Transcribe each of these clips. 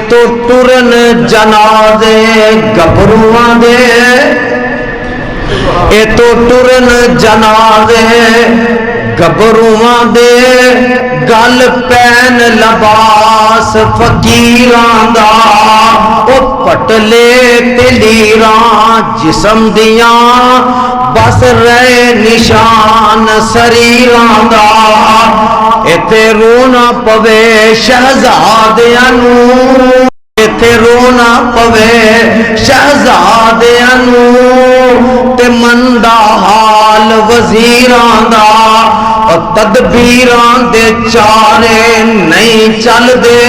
तो टुरन जनाजे गभरुआं दे, ए तो टुरन जनाजे गभरुआं दे, गल पैन लबास फकीरां दा, ओ पटले ते लीरां जिस्म दियां, बस रहे निशान शरीरां दा। इत्थे रोना पवे शहजादियां नूं, इत्थे रोना पवे शहजादियां नूं, ते मंदा हाल वजीरां दा, तदबीरां दे चारे नहीं चलदे,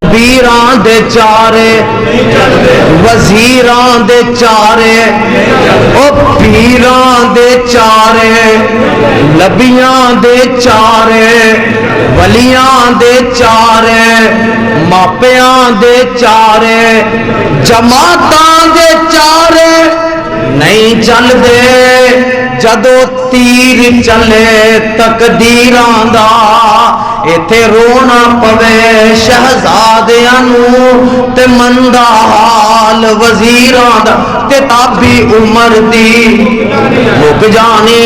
तदबीरां दे चारे वजीरां दे चारे, ओ पीरां दे चारे, लबियां दे चारे, वलियां दे चारे, मापियां दे चारे, जमातां दे चारे नहीं चलदे, जदों तीर चले तकदीरां दा। इत्थे रोना पवे शहजादियां नूं, ते मंदा हाल वजीरां दा, ते ताबी उमर दी मुक जानी,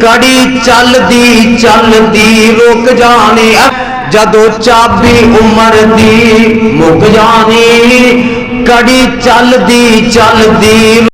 कड़ी चलदी चलदी रुक जानी, जदों चाबी उमर दी मुक जानी, कड़ी चलदी चलदी